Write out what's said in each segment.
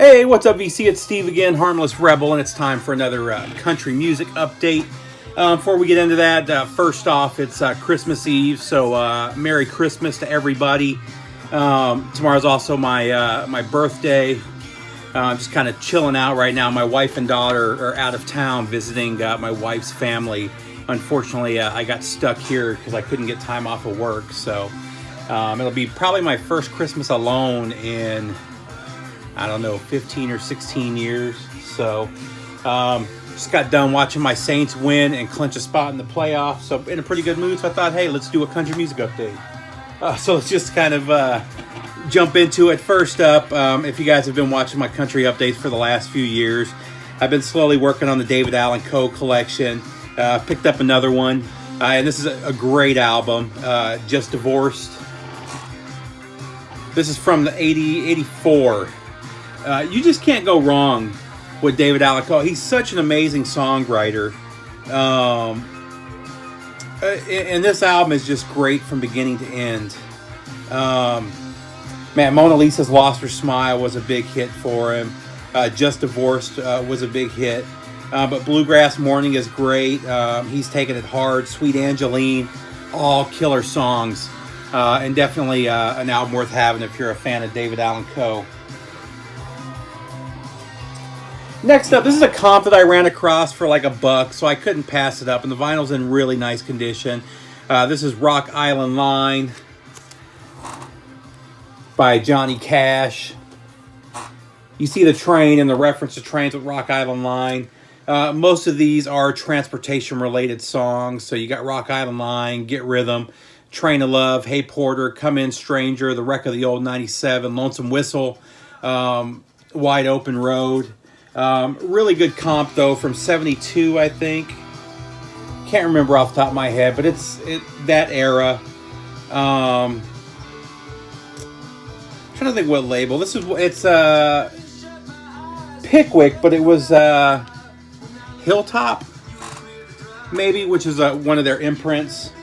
Hey, what's up, VC? It's Steve again, Harmless Rebel, and it's time for another country music update. Before we get into that, first off, it's Christmas Eve, so Merry Christmas to everybody. Tomorrow's also my birthday. I'm just kind of chilling out right now. My wife and daughter are out of town visiting my wife's family. Unfortunately, I got stuck here because I couldn't get time off of work, so it'll be probably my first Christmas alone in, I don't know, 15 or 16 years. So just got done watching my Saints win and clinch a spot in the playoffs. So in a pretty good mood. So I thought, hey, let's do a country music update. So let's just kind of jump into it. First up, if you guys have been watching my country updates for the last few years, I've been slowly working on the David Allan Coe collection. Picked up another one. And this is a great album, Just Divorced. This is from the 84. You just can't go wrong with David Allan Coe. He's such an amazing songwriter. And this album is just great from beginning to end. Man, Mona Lisa's Lost Her Smile was a big hit for him. Just Divorced was a big hit. But Bluegrass Morning is great. He's taken it hard. Sweet Angeline, all killer songs. And definitely an album worth having if you're a fan of David Allan Coe. Next up, this is a comp that I ran across for like $1, so I couldn't pass it up. And the vinyl's in really nice condition. This is Rock Island Line by Johnny Cash. You see the train and the reference to trains with Rock Island Line. Most of these are transportation-related songs. So you got Rock Island Line, Get Rhythm, Train of Love, Hey Porter, Come In Stranger, The Wreck of the Old 97, Lonesome Whistle, Wide Open Road. Really good comp though from 72, I think. Can't remember off the top of my head, but it's that era. Trying to think what label. It's Pickwick, but it was Hilltop, maybe, which is one of their imprints.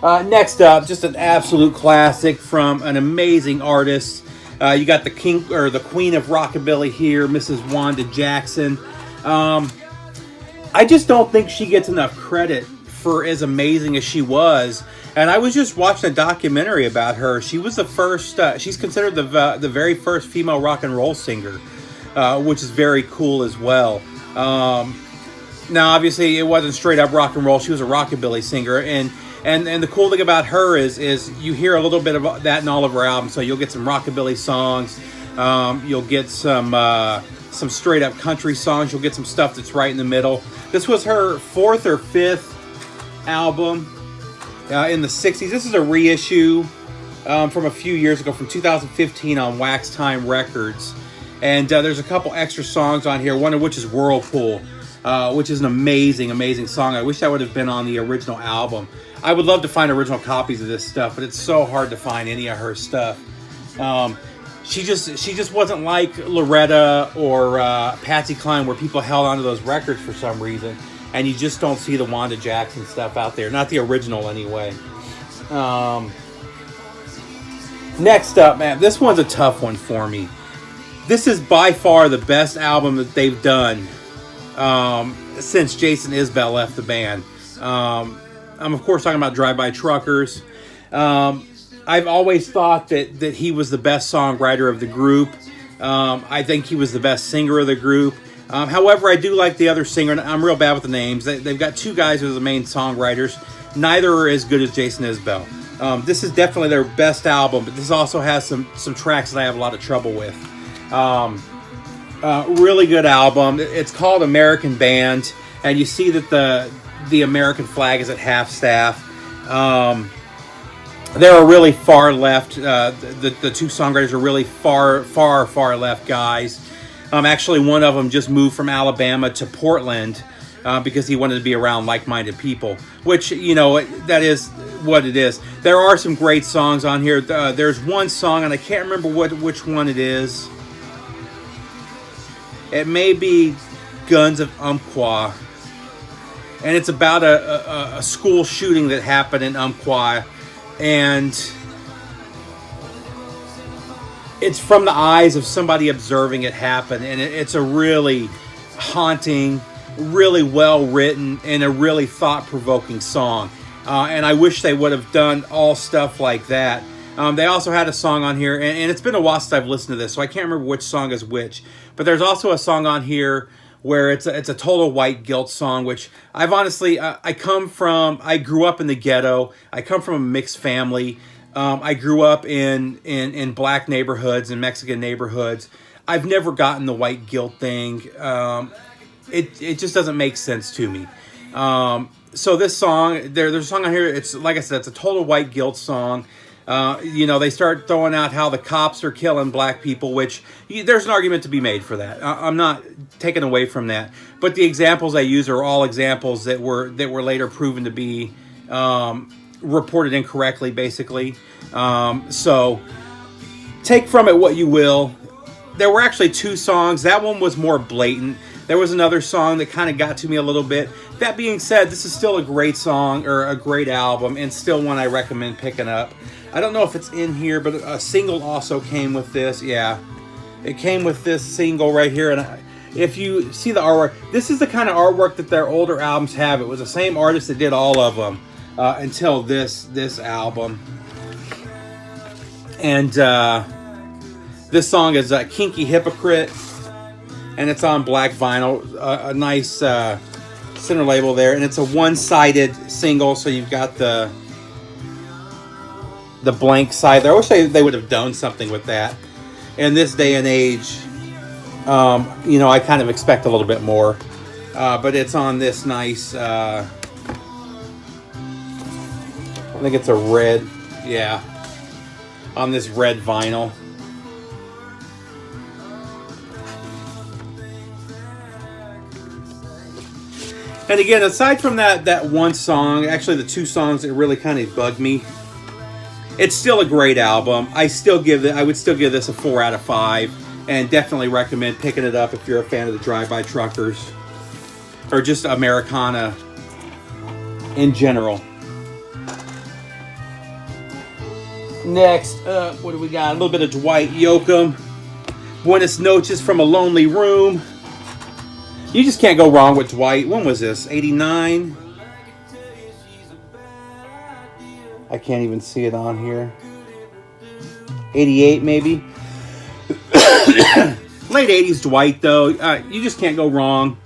Next up, just an absolute classic from an amazing artist. You got the king or the queen of rockabilly here, Mrs. Wanda Jackson. I just don't think she gets enough credit for as amazing as she was. And I was just watching a documentary about her. She was the first. She's considered the very first female rock and roll singer, which is very cool as well. Now, obviously, it wasn't straight up rock and roll. She was a rockabilly singer, and the cool thing about her is you hear a little bit of that in all of her albums. So you'll get some rockabilly songs, you'll get some straight up country songs, you'll get some stuff that's right in the middle. This was her 4th or 5th album in the 60s. This is a reissue from a few years ago, from 2015 on Wax Time Records. And there's a couple extra songs on here, one of which is Whirlpool, which is an amazing, amazing song. I wish that would have been on the original album. I would love to find original copies of this stuff, but it's so hard to find any of her stuff. She just wasn't like Loretta or Patsy Cline, where people held onto those records for some reason, and you just don't see the Wanda Jackson stuff out there. Not the original, anyway. Next up, man, this one's a tough one for me. This is by far the best album that they've done since Jason Isbell left the band. I'm, of course, talking about Drive-By Truckers. I've always thought that he was the best songwriter of the group. I think he was the best singer of the group. However, I do like the other singer. I'm real bad with the names. They've got two guys who are the main songwriters. Neither are as good as Jason Isbell. This is definitely their best album, but this also has some tracks that I have a lot of trouble with. Really good album. It's called American Band, and you see that the American flag is at half staff. They're really far left. The two songwriters are really far left guys. Actually, one of them just moved from Alabama to Portland because he wanted to be around like-minded people, which, you know, that is what it is. There are some great songs on here. There's one song, and I can't remember which one it is. It may be Guns of Umpqua. And it's about a school shooting that happened in Umpqua. And it's from the eyes of somebody observing it happen, and it's a really haunting, really well written, and a really thought-provoking song. And I wish they would have done all stuff like that. They also had a song on here, and it's been a while since I've listened to this, so I can't remember which song is which. But there's also a song on here where it's a total white guilt song, which I've honestly, I grew up in the ghetto. I come from a mixed family. I grew up in black neighborhoods and Mexican neighborhoods. I've never gotten the white guilt thing. It just doesn't make sense to me. So this song, there's a song on here. It's like I said, it's a total white guilt song. They start throwing out how the cops are killing black people, which there's an argument to be made for that. I'm not taking away from that, but the examples I use are all examples that were later proven to be reported incorrectly, basically. So take from it what you will. There were actually two songs. That one was more blatant. There was another song that kind of got to me a little bit. That being said, this is still a great song, or a great album, and still one I recommend picking up. I don't know if it's in here, but a single also came with this. Yeah, it came with this single right here. And if you see the artwork, this is the kind of artwork that their older albums have. It was the same artist that did all of them until this album. And this song is Kinky Hypocrite, and it's on black vinyl, a nice center label there, and it's a one-sided single, so you've got the blank side there. I wish they would have done something with that. In this day and age, I kind of expect a little bit more, but it's on this nice, I think it's a red, yeah, on this red vinyl. And again, aside from that one song, actually the two songs that really kind of bugged me, it's still a great album. I would still give this a 4 out of 5, and definitely recommend picking it up if you're a fan of the Drive-By Truckers or just Americana in general. Next, what do we got? A little bit of Dwight Yoakam, Buenas Noches from a Lonely Room. You just can't go wrong with Dwight. When was this? 89? I can't even see it on here. 88 maybe? Late 80s Dwight, though. You just can't go wrong.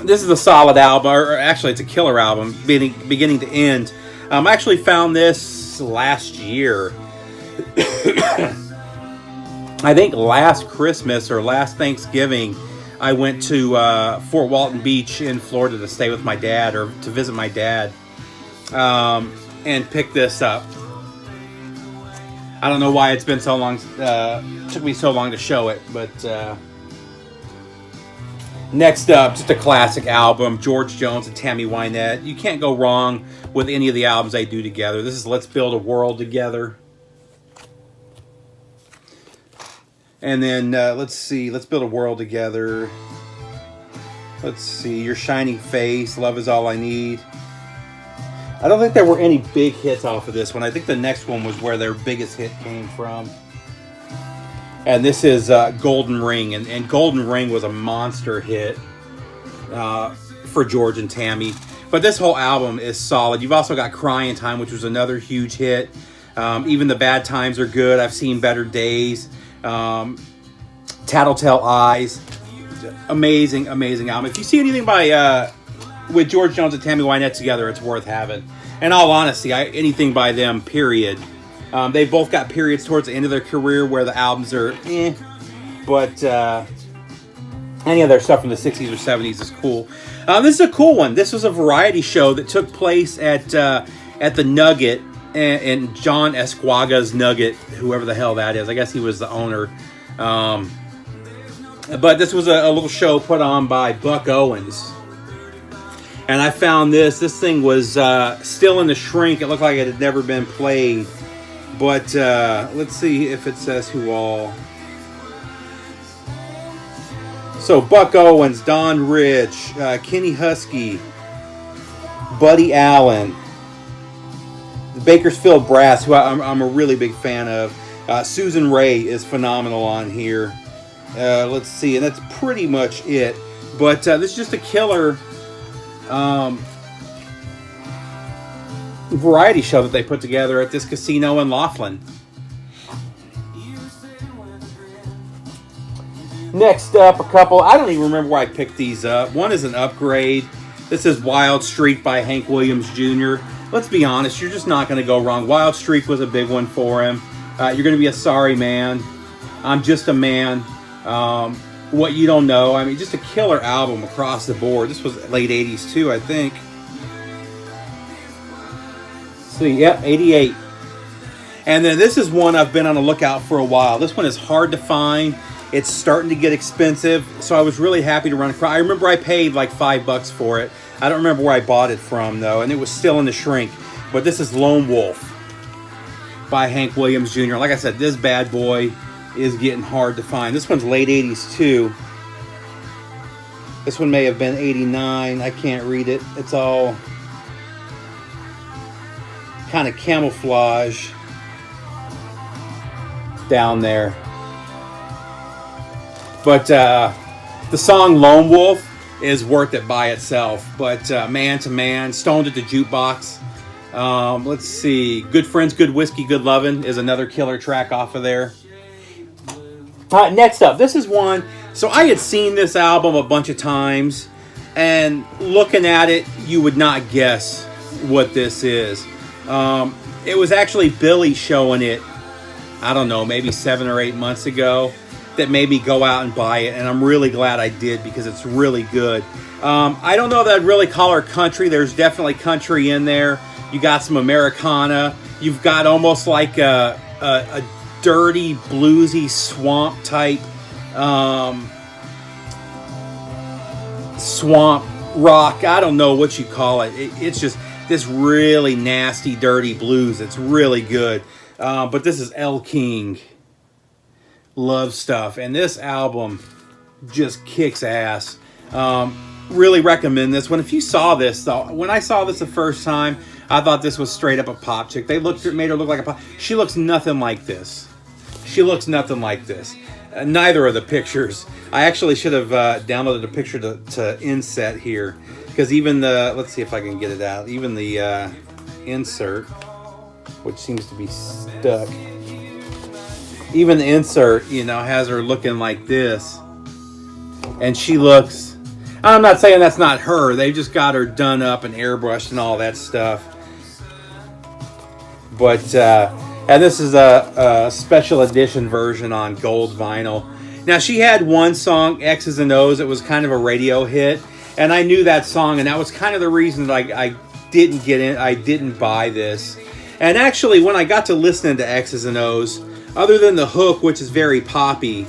This is a solid album, or actually it's a killer album, beginning to end. I actually found this last year. I think last Christmas or last Thanksgiving, I went to Fort Walton Beach in Florida to stay with my dad, or to visit my dad, and picked this up. I don't know why it's been so long, took me so long to show it, but next up, just a classic album, George Jones and Tammy Wynette. You can't go wrong with any of the albums they do together. This is Let's Build a World Together. And then, let's see, Let's Build a World Together. Let's see, Your Shining Face, Love Is All I Need. I don't think there were any big hits off of this one. I think the next one was where their biggest hit came from. And this is Golden Ring. And Golden Ring was a monster hit for George and Tammy. But this whole album is solid. You've also got Crying Time, which was another huge hit. Even the Bad Times Are Good. I've Seen Better Days. Tattletale Eyes. Amazing album. If you see anything by with George Jones and Tammy Wynette together, it's worth having. In all honesty, anything by them, period. They've both got periods towards the end of their career where the albums are but any of their stuff from the 60s or 70s is cool. This is a cool one. This was a variety show that took place at the Nugget, and John Esquaga's Nugget, whoever the hell that is. I guess he was the owner. But this was a little show put on by Buck Owens. And I found this. This thing was still in the shrink. It looked like it had never been played. But let's see if it says who all. So Buck Owens, Don Rich, Kenny Husky, Buddy Allen, the Bakersfield Brass, who I'm a really big fan of. Susan Rae is phenomenal on here. Let's see, and that's pretty much it. But this is just a killer variety show that they put together at this casino in Laughlin. Next up, a couple. I don't even remember why I picked these up. One is an upgrade. This is Wild Streak by Hank Williams Jr. Let's be honest, you're just not going to go wrong. Wild Streak was a big one for him. You're going to be a sorry man. I'm just a man. What you don't know. I mean, just a killer album across the board. This was late 80s too, I think. So, yep, 88. And then this is one I've been on the lookout for a while. This one is hard to find. It's starting to get expensive, so I was really happy to run across. I remember I paid like $5 for it. I don't remember where I bought it from, though, and it was still in the shrink. But this is Lone Wolf by Hank Williams Jr. Like I said, this bad boy is getting hard to find. This one's late 80s, too. This one may have been 89. I can't read it. It's all kind of camouflage down there. But the song Lone Wolf is worth it by itself. But Man to Man, Stoned at the Jukebox. Let's see. Good Friends, Good Whiskey, Good Lovin' is another killer track off of there. Next up, this is one. So I had seen this album a bunch of times. And looking at it, you would not guess what this is. It was actually Billy showing it, I don't know, maybe 7 or 8 months ago, that made me go out and buy it, and I'm really glad I did because it's really good. I don't know that I'd really call her country. There's definitely country in there. You got some Americana. You've got almost like a dirty, bluesy, swamp type swamp rock. I don't know what you call it. It's just this really nasty, dirty blues. It's really good. But this is El King. Love stuff, and this album just kicks ass. Really recommend this one. If you saw this, though, when I saw this the first time, I thought this was straight up a pop chick. They made her look like a pop. She looks nothing like this. She looks nothing like this. Neither of the pictures. I actually should have downloaded a picture to inset here, because even the, let's see if I can get it out. Even the insert, which seems to be stuck. Even the insert, has her looking like this. And she looks... I'm not saying that's not her. They just got her done up and airbrushed and all that stuff. But, and this is a special edition version on gold vinyl. Now, she had one song, X's and O's. It was kind of a radio hit. And I knew that song, and that was kind of the reason that I didn't get in. I didn't buy this. And actually, when I got to listening to X's and O's, other than the hook, which is very poppy,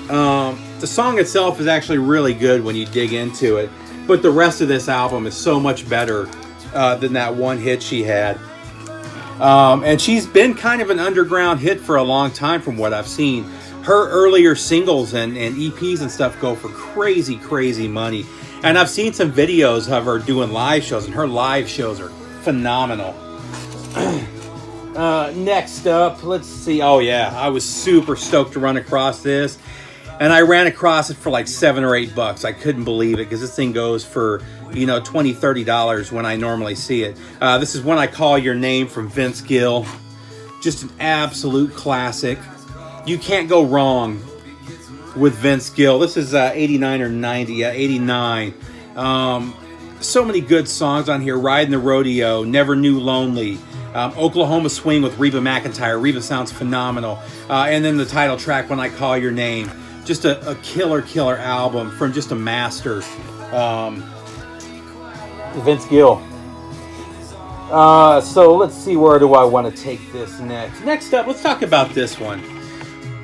the song itself is actually really good when you dig into it. But the rest of this album is so much better than that one hit she had. And she's been kind of an underground hit for a long time from what I've seen. Her earlier singles and EPs and stuff go for crazy, crazy money. And I've seen some videos of her doing live shows, and her live shows are phenomenal. Next up, let's see. Oh yeah, I was super stoked to run across this, and I ran across it for like $7 or $8. I couldn't believe it, because this thing goes for $20-$30 when I normally see it. This is When I Call Your Name from Vince Gill. Just an absolute classic. You can't go wrong with Vince Gill. This is 89 or 90. Yeah, 89. So many good songs on here. Riding the Rodeo, Never Knew Lonely. Oklahoma Swing with Reba McEntire. Reba sounds phenomenal. And then the title track, When I Call Your Name. Just a killer album from just a master. Vince Gill. So let's see, where do I want to take this next? Next up, let's talk about this one.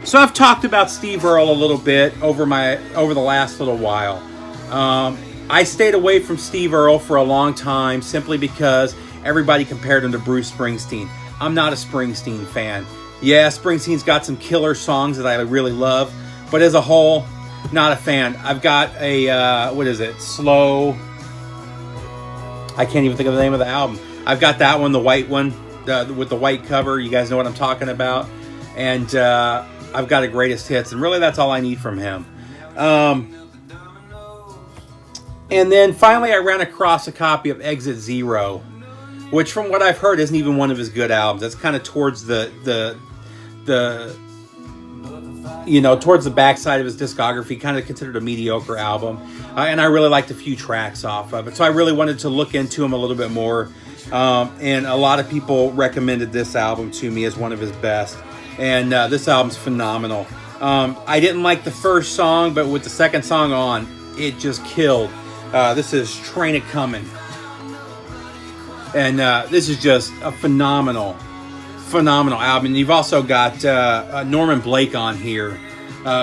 So I've talked about Steve Earle a little bit over the last little while. I stayed away from Steve Earle for a long time simply because everybody compared him to Bruce Springsteen. I'm not a Springsteen fan. Yeah, Springsteen's got some killer songs that I really love, but as a whole, not a fan. I've got a, Slow... I can't even think of the name of the album. I've got that one, the white one, with the white cover. You guys know what I'm talking about. and I've got a greatest hits, and really that's all I need from him. And then finally I ran across a copy of Exit Zero, which from what I've heard isn't even one of his good albums. That's kind of towards the towards the backside of his discography, kind of considered a mediocre album. And I really liked a few tracks off of it. So I really wanted to look into him a little bit more. And a lot of people recommended this album to me as one of his best. And this album's phenomenal. I didn't like the first song, but with the second song on, it just killed. This is Train It Comin'. And this is just a phenomenal album. And you've also got Norman Blake on here,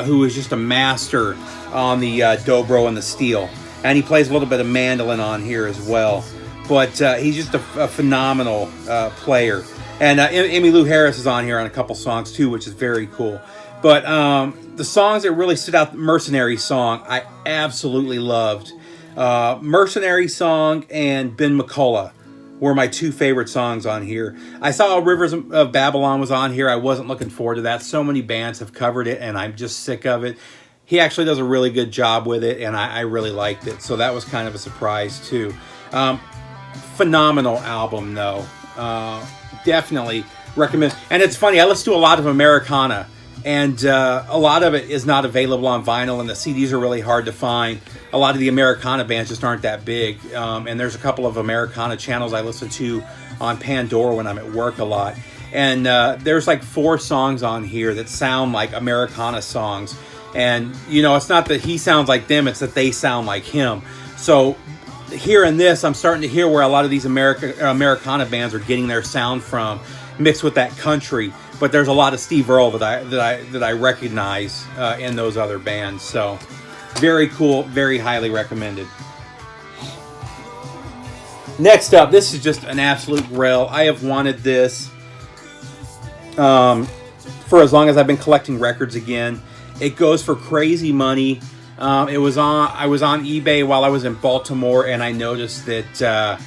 who is just a master on the dobro and the steel. And he plays a little bit of mandolin on here as well. But he's just a phenomenal player. And Emmylou Harris is on here on a couple songs too, which is very cool. But the songs that really stood out, Mercenary Song, I absolutely loved. Mercenary Song and Ben McCullough were my two favorite songs on here. I saw Rivers of Babylon was on here. I wasn't looking forward to that. So many bands have covered it, and I'm just sick of it. He actually does a really good job with it, and I really liked it. So that was kind of a surprise, too. Phenomenal album, though. Definitely recommend. And it's funny, I listen to a lot of Americana, and a lot of it is not available on vinyl, and the CDs are really hard to find. A lot of the Americana bands just aren't that big. And there's a couple of Americana channels I listen to on Pandora when I'm at work a lot. And there's like 4 songs on here that sound like Americana songs. And, it's not that he sounds like them, it's that they sound like him. So hearing this, I'm starting to hear where a lot of these Americana bands are getting their sound from, mixed with that country. But there's a lot of Steve Earle that I recognize in those other bands. So very cool, very highly recommended. Next up, this is just an absolute grill. I have wanted this for as long as I've been collecting records again. It goes for crazy money. I was on eBay while I was in Baltimore, and I noticed that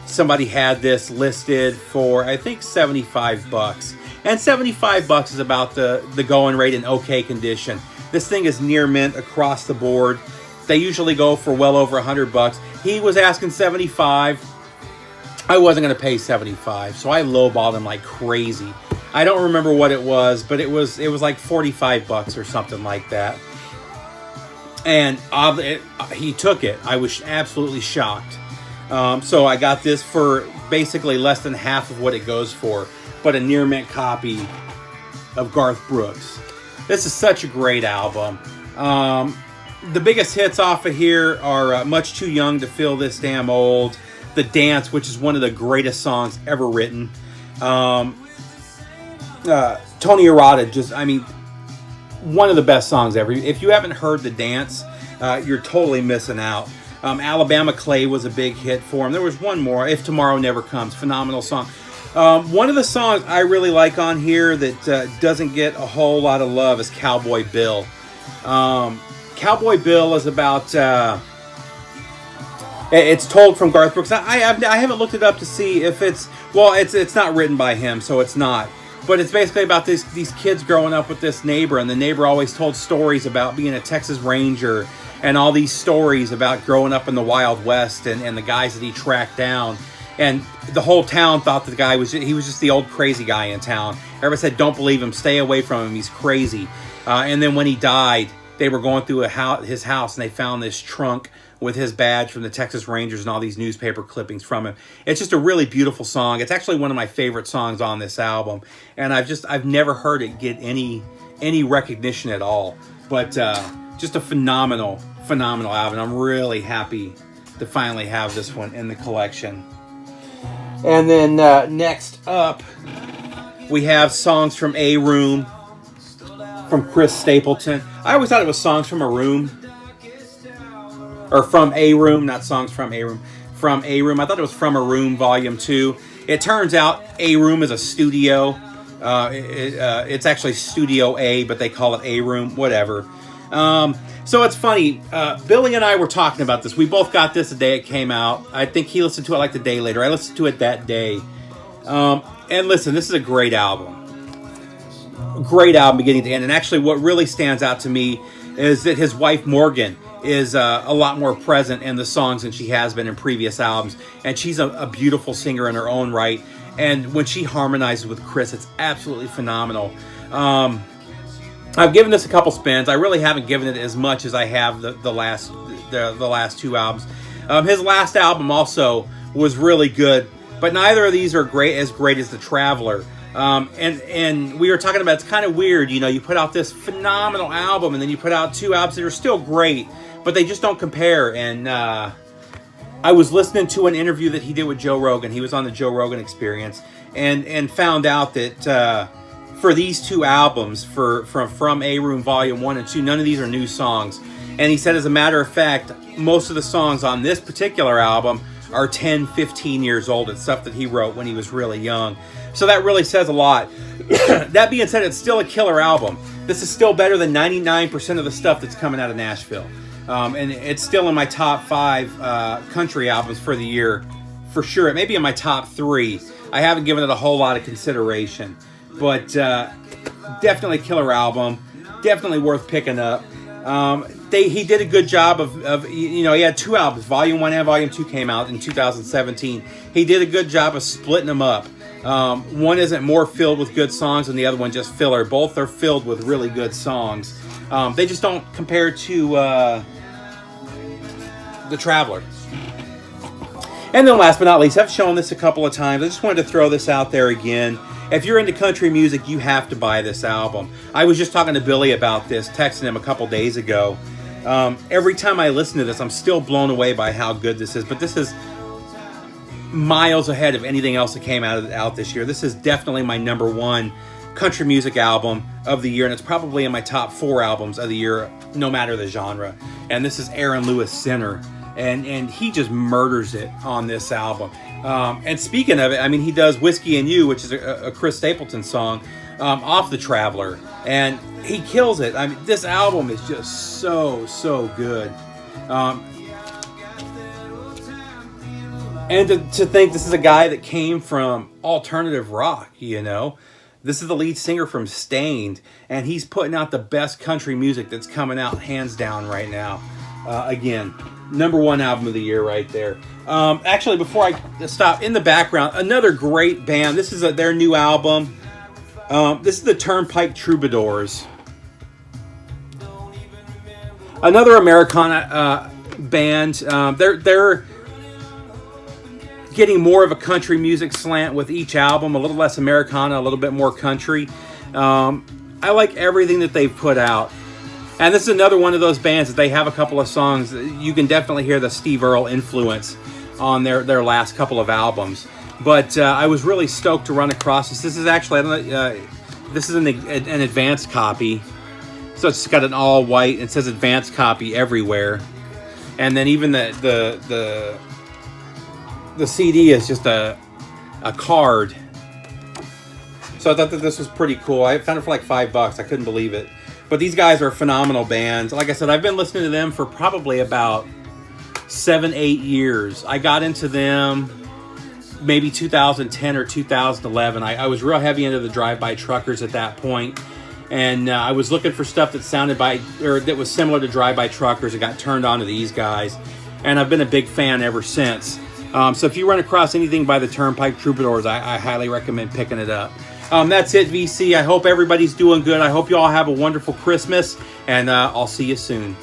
somebody had this listed for, I think, $75. And $75 is about the going rate in okay condition. This thing is near mint across the board. They usually go for well over $100. He was asking $75. I wasn't going to pay $75, so I lowballed him like crazy. I don't remember what it was, but it was like $45 or something like that. And he took it. I was absolutely shocked. So I got this for basically less than half of what it goes for, but a near mint copy of Garth Brooks. This is such a great album. The biggest hits off of here are Much Too Young to Feel This Damn Old, The Dance, which is one of the greatest songs ever written. Tony Arata, one of the best songs ever. If you haven't heard The Dance, you're totally missing out. Alabama Clay was a big hit for him. There was one more, If Tomorrow Never Comes, phenomenal song. One of the songs I really like on here that doesn't get a whole lot of love is Cowboy Bill. Cowboy Bill is about... it's told from Garth Brooks. I haven't looked it up to see if it's... Well, it's not written by him, so it's not. But it's basically about these kids growing up with this neighbor, and the neighbor always told stories about being a Texas Ranger and all these stories about growing up in the Wild West and the guys that he tracked down. And the whole town thought the guy was just the old crazy guy in town. Everybody said, don't believe him, stay away from him, he's crazy. And then when he died, they were going through his house, and they found this trunk with his badge from the Texas Rangers and all these newspaper clippings from him. It's just a really beautiful song. It's actually one of my favorite songs on this album, and I've never heard it get any recognition at all. But just a phenomenal album. I'm really happy to finally have this one in the collection. And then next up, we have songs from A Room, from Chris Stapleton. I always thought it was songs from a room. Or from A Room, not songs from A Room. From A Room. I thought it was From a Room, Volume 2. It turns out A Room is a studio. It's actually Studio A, but they call it A Room. Whatever. So it's funny. Billy and I were talking about this. We both got this the day it came out. I think he listened to it like the day later. I listened to it that day. And listen, this is a great album. Great album beginning to end. And actually what really stands out to me is that his wife Morgan is a lot more present in the songs than she has been in previous albums. And she's a beautiful singer in her own right. And when she harmonizes with Chris, it's absolutely phenomenal. I've given this a couple spins. I really haven't given it as much as I have the last two albums. His last album also was really good, but neither of these are as great as The Traveler. And we were talking about, it's kind of weird, you know, you put out this phenomenal album and then you put out two albums that are still great, but they just don't compare. And I was listening to an interview that he did with Joe Rogan. He was on the Joe Rogan Experience, and found out that for these two albums, from A Room Volume 1 and 2, none of these are new songs. And he said, as a matter of fact, most of the songs on this particular album are 10, 15 years old. It's stuff that he wrote when he was really young. So that really says a lot. That being said, it's still a killer album. This is still better than 99% of the stuff that's coming out of Nashville. And it's still in my top 5 country albums for the year, for sure. It may be in my top 3. I haven't given it a whole lot of consideration. But definitely a killer album. Definitely worth picking up. He did a good job of, you know, he had 2 albums. Volume 1 and Volume 2 came out in 2017. He did a good job of splitting them up. One isn't more filled with good songs and the other one just filler. Both are filled with really good songs. They just don't compare to The Traveler. And then last but not least, I've shown this a couple of times. I just wanted to throw this out there again. If you're into country music, you have to buy this album. I was just talking to Billy about this, texting him a couple days ago. Every time I listen to this, I'm still blown away by how good this is. But this is miles ahead of anything else that came out this year. This is definitely my number 1 country music album of the year, and it's probably in my top 4 albums of the year, no matter the genre. And this is Aaron Lewis Sinner, and he just murders it on this album. And speaking of it, I mean, he does Whiskey and You, which is a Chris Stapleton song, off The Traveler, and he kills it. I mean, this album is just so good. And to think this is a guy that came from alternative rock, you know. This is the lead singer from Stained, and he's putting out the best country music that's coming out hands down right now. Again, number 1 album of the year right there. Actually, before I stop, in the background, another great band. This is their new album. This is the Turnpike Troubadours. Another Americana band. They're getting more of a country music slant with each album, a little less Americana, a little bit more country. I like everything that they've put out. And this is another one of those bands that they have a couple of songs. You can definitely hear the Steve Earle influence on their last couple of albums. But I was really stoked to run across this. This is actually, this is an advanced copy. So it's got an all white, it says advanced copy everywhere. And then even the CD is just a card. So I thought that this was pretty cool. I found it for like $5. I couldn't believe it. But these guys are a phenomenal band. Like I said, I've been listening to them for probably about 7-8 years. I got into them maybe 2010 or 2011. I was real heavy into the drive-by truckers at that point. And I was looking for stuff that that was similar to drive-by truckers. I got turned on to these guys. And I've been a big fan ever since. So if you run across anything by the Turnpike Troubadours, I highly recommend picking it up. That's it, VC. I hope everybody's doing good. I hope you all have a wonderful Christmas, and I'll see you soon.